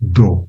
2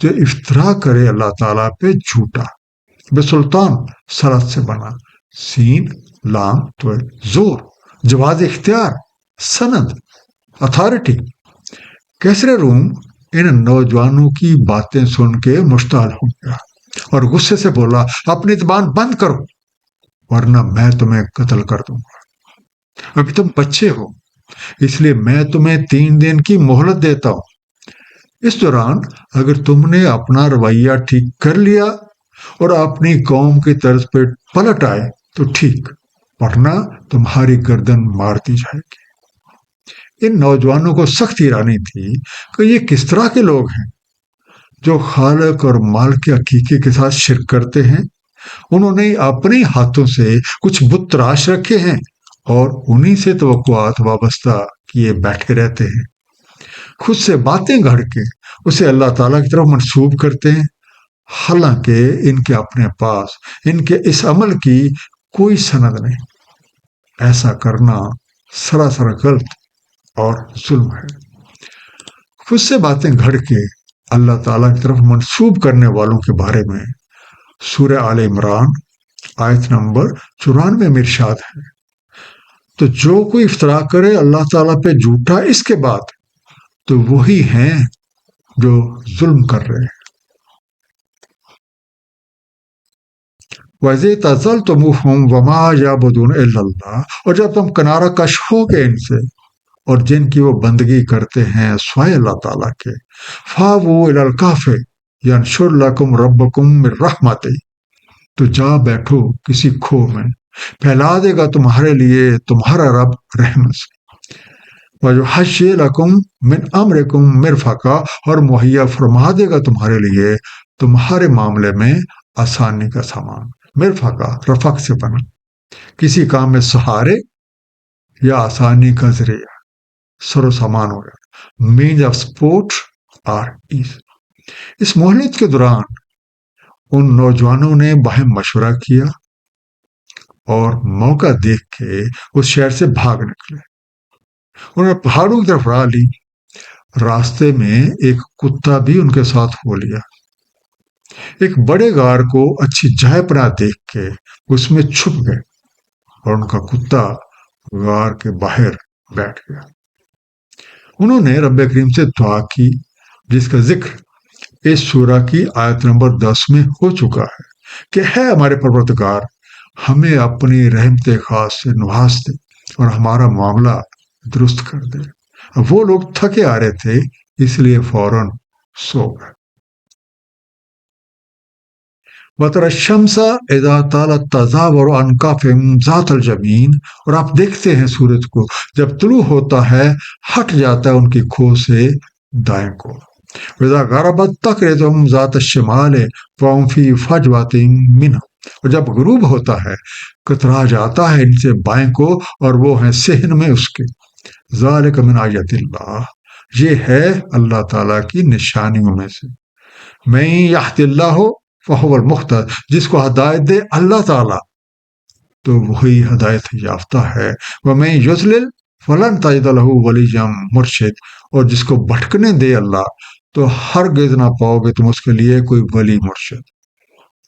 جو افطرا کرے اللہ تعالیٰ پہ جھوٹا. بے سلطان سرحد سے بنا، سین لام تو زور، جواز اختیار، سند، اتھارٹی. کیسر روم ان نوجوانوں کی باتیں سن کے مشتعل ہو گیا اور غصے سے بولا، اپنی زبان بند کرو ورنہ میں تمہیں قتل کر دوں گا. ابھی تم بچے ہو، اس لیے میں تمہیں 3 دن کی مہلت دیتا ہوں. اس دوران اگر تم نے اپنا رویہ ٹھیک کر لیا اور اپنی قوم کی طرز پہ پلٹ آئے تو ٹھیک، ورنہ تمہاری گردن مار دی جائے گی. ان نوجوانوں کو سخت حیرانی تھی کہ یہ کس طرح کے لوگ ہیں جو خالق اور مال کے عقیقے کے ساتھ شرک کرتے ہیں. انہوں نے اپنے ہاتھوں سے کچھ بت تراش رکھے ہیں اور انہی سے توقعات وابستہ کیے بیٹھے رہتے ہیں. خود سے باتیں گھڑ کے اسے اللہ تعالیٰ کی طرف منسوب کرتے ہیں، حالانکہ ان کے اپنے پاس ان کے اس عمل کی کوئی سند نہیں. ایسا کرنا سراسر غلط اور ظلم ہے. خود سے باتیں گھڑ کے اللہ تعالیٰ کی طرف منسوب کرنے والوں کے بارے میں سورہ آل عمران آیت نمبر 94 میں ارشاد ہے، تو جو کوئی افطرا کرے اللہ تعالیٰ پہ جھوٹا اس کے بعد تو وہی ہیں جو ظلم کر رہے ہیں. وَإِذْ اعْتَزَلْتُمُوهُمْ وَمَا يَعْبُدُونَ إِلَّا اللَّهَ، اور جب تم کنارہ کش ہو گئے ان سے اور جن کی وہ بندگی کرتے ہیں سوائے اللہ تعالیٰ کے، فَآوُوا إِلَى الْكَهْفِ يَنشُرْ لَكُمْ رَبُّكُمْ مِنْ رَحْمَتِهِ، تو جا بیٹھو کسی کھو میں، پھیلا دے گا تمہارے لیے تمہارا رب رحمت سے. وَيُحَيِّئْ لَكُمْ مِنْ أَمْرِكُمْ مِرْفَقًا، اور مہیا فرما دے گا تمہارے لیے تمہارے معاملے میں آسانی کا سامان. مرفقہ رفق سے بنا، کسی کام میں سہارے یا آسانی کا ذریعہ، سر و سامان ہو گیا. مینز آف سپورٹ اور ایز. اس مہلت کے دوران ان نوجوانوں نے باہم مشورہ کیا اور موقع دیکھ کے اس شہر سے بھاگ نکلے. انہوں نے پہاڑوں کی طرف راہ لی. راستے میں ایک کتا بھی ان کے ساتھ ہو لیا. ایک بڑے غار کو اچھی جائے پناہ دیکھ کے اس میں چھپ گئے اور ان کا کتا غار کے باہر بیٹھ گیا. انہوں نے رب کریم سے دعا کی جس کا ذکر اس سورہ کی آیت نمبر 10 میں ہو چکا ہے کہ ہے ہمارے پروردگار، ہمیں اپنی رحمت خاص سے نواز دے اور ہمارا معاملہ درست کر دے. وہ لوگ تھکے آ رہے تھے اس لیے فوراً سو گئے. وَتَرَى الشَّمْسَ إِذَا طَلَعَتْ تَزَاوَرُ عَنْ كَهْفِهِمْ ذَاتَ الْيَمِينِ، اور آپ دیکھتے ہیں سورج کو جب طلوع ہوتا ہے ہٹ جاتا ہے ان کی کھو سے دائیں کو. وَإِذَا غَرَبَتْ تَقْرِضُهُمْ ذَاتَ الشِّمَالِ وَهُمْ فِي فَجْوَةٍ مِّنْهُ، اور جب غروب ہوتا ہے کترا جاتا ہے ان سے بائیں کو اور وہ ہیں صحن میں اس کے. ذَلِكَ مِنْ آیَاتِ اللَّهِ، یہ ہے اللہ تعالیٰ کی نشانیوں میں سے. مَن يَهْدِ اللَّهُ فَهُوَ الْمُهْتَدِ، جس کو ہدایت دے اللہ تعالیٰ تو وہی ہدایت یافتہ ہے. وَمَن يُضْلِلْ فَلَن تَجِدَ لَهُ وَلِيًّا مُرْشِدًا، اور جس کو بھٹکنے دے اللہ تو ہرگز نہ پاؤ گے تم اس کے لیے کوئی ولی مرشد.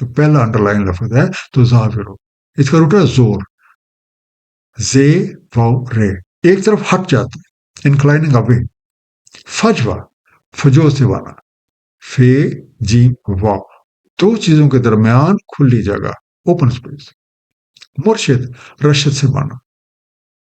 تو پہلا انڈر لائن لفظ ہے تو ظاہرو، اس کا روٹ ہے زور، زے واو رے، ایک طرف ہٹ جاتا ہے انکلائننگ اوے. فجوا فجو سے وانا، فے جی واو، دو چیزوں کے درمیان کھلی جگہ اوپن سپیس. مرشد رشد سے بنا،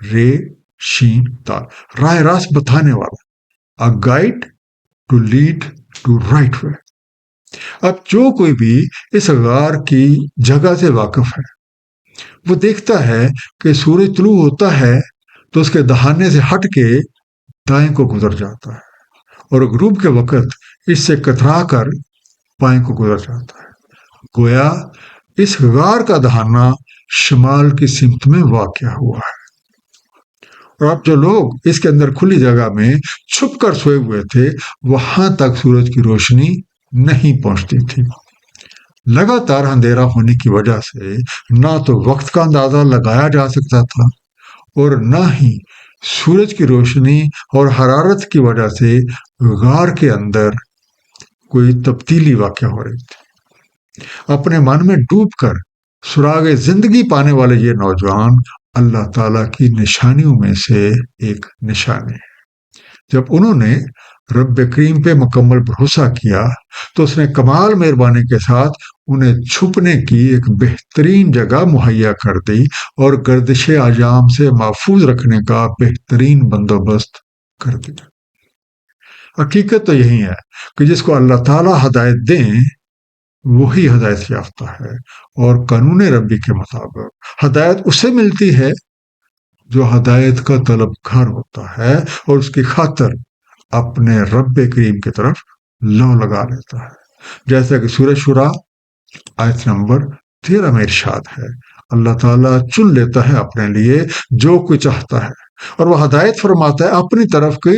رے شین تال، راہ راست بتانے والا، a guide to lead to right way. اب جو کوئی بھی اس غار کی جگہ سے واقف ہے وہ دیکھتا ہے کہ سورج طلوع ہوتا ہے تو اس کے دہانے سے ہٹ کے دائیں کو گزر جاتا ہے اور غروب کے وقت اس سے کترا کر بائیں کو گزر جاتا ہے. گویا اس غار کا دہانہ شمال کی سمت میں واقع ہوا ہے. اور اب جو لوگ اس کے اندر کھلی جگہ میں چھپ کر سوئے ہوئے تھے وہاں تک سورج کی روشنی نہیں پہنچتی تھی. لگاتار اندھیرا ہونے کی وجہ سے نہ تو وقت کا اندازہ لگایا جا سکتا تھا اور نہ ہی سورج کی روشنی اور حرارت کی وجہ سے غار کے اندر کوئی تبدیلی واقع ہو رہی تھی۔ اپنے من میں ڈوب کر سراغ زندگی پانے والے یہ نوجوان اللہ تعالیٰ کی نشانیوں میں سے ایک نشانی ہے۔ جب انہوں نے رب کریم پہ مکمل بھروسہ کیا تو اس نے کمال مہربانی کے ساتھ انہیں چھپنے کی ایک بہترین جگہ مہیا کر دی اور گردش اجام سے محفوظ رکھنے کا بہترین بندوبست کر دیا۔ حقیقت تو یہی ہے کہ جس کو اللہ تعالیٰ ہدایت دیں وہی ہدایت یافتہ ہے، اور قانون ربی کے مطابق ہدایت اسے ملتی ہے جو ہدایت کا طلبگار ہوتا ہے اور اس کی خاطر اپنے رب کریم کی طرف لو لگا لیتا ہے۔ جیسا کہ سورہ شورا آیت نمبر 13 میں ارشاد ہے، اللہ تعالیٰ چن لیتا ہے اپنے لیے جو کوئی چاہتا ہے، اور وہ ہدایت فرماتا ہے اپنی طرف کی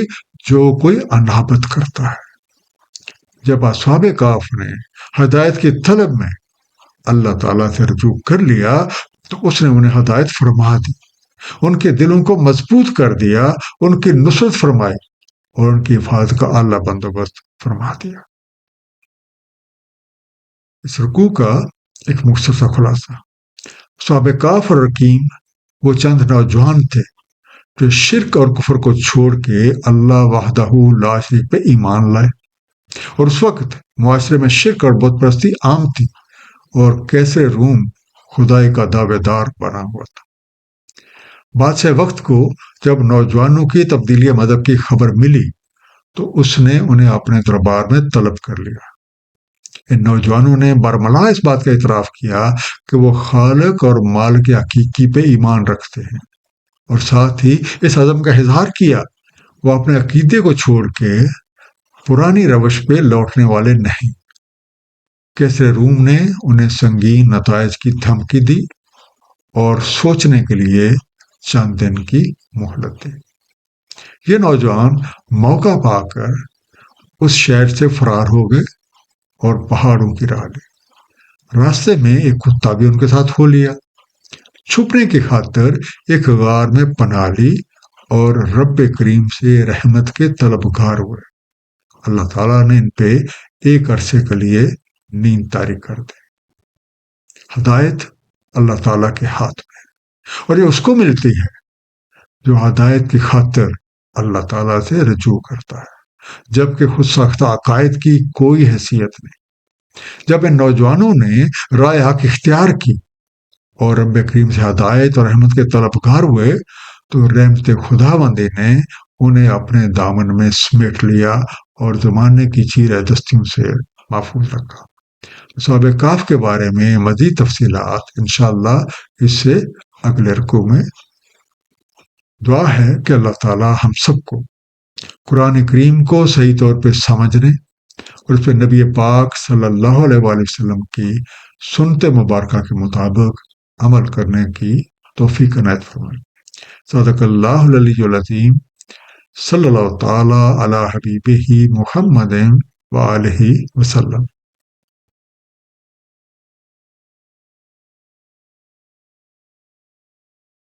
جو کوئی انابت کرتا ہے۔ جب اصحاب کہف نے ہدایت کی طلب میں اللہ تعالیٰ سے رجوع کر لیا تو اس نے انہیں ہدایت فرما دی، ان کے دلوں کو مضبوط کر دیا، ان کی نصرت فرمائی اور ان کی حفاظت کا اعلیٰ بندوبست فرما دیا۔ اس رکوع کا ایک مختصر خلاصہ: اصحاب کہف اور رقیم وہ چند نوجوان تھے جو شرک اور کفر کو چھوڑ کے اللہ وحدہ لا شریک پہ ایمان لائے، اور اس وقت معاشرے میں شرک اور بت پرستی عام تھی اور کیسر روم خدائی کا دعوے دار بنا ہوا تھا۔ بادشاہ وقت کو جب نوجوانوں کی تبدیلی مذہب کی خبر ملی تو اس نے انہیں اپنے دربار میں طلب کر لیا۔ ان نوجوانوں نے برملا اس بات کا اعتراف کیا کہ وہ خالق اور مالک حقیقی پہ ایمان رکھتے ہیں، اور ساتھ ہی اس عزم کا اظہار کیا وہ اپنے عقیدے کو چھوڑ کے پرانی روش پہ لوٹنے والے نہیں۔ کیسر روم نے انہیں سنگین نتائج کی دھمکی دی اور سوچنے کے لیے چند دن کی مہلت دی۔ یہ نوجوان موقع پا کر اس شہر سے فرار ہو گئے اور پہاڑوں کی راہ لی۔ راستے میں ایک کتا بھی ان کے ساتھ ہو لیا۔ چھپنے کی خاطر ایک غار میں پناہ لی اور رب کریم سے رحمت کے طلبگار ہوئے۔ اللہ تعالیٰ نے ان پہ ایک عرصے کے لیے نیند طاری کر دی۔ ہدایت اللہ تعالیٰ کے ہاتھ میں، اور یہ اس کو ملتی ہے جو ہدایت کی خاطر اللہ تعالیٰ سے رجوع کرتا ہے، جبکہ خود ساختہ عقائد کی کوئی حیثیت نہیں۔ جب ان نوجوانوں نے رائے حق اختیار کی اور رب کریم سے ہدایت اور رحمت کے طلبگار ہوئے تو رحمت خداوندی نے انہیں اپنے دامن میں سمیٹ لیا اور زمانے کی چیر دستیوں سے محفوظ رکھا۔ اصحاب کہف کے بارے میں مزید تفصیلات انشاءاللہ اس سے اگلے رکوع میں۔ دعا ہے کہ اللہ تعالیٰ ہم سب کو قرآن کریم کو صحیح طور پہ سمجھنے اور اس پہ نبی پاک صلی اللہ علیہ وآلہ وسلم کی سنت مبارکہ کے مطابق عمل کرنے کی توفیق عنایت فرمائے۔ صدق اللہ العلی العظیم، صلی اللہ تعالی علی حبیبہ محمد وآلہ وسلم۔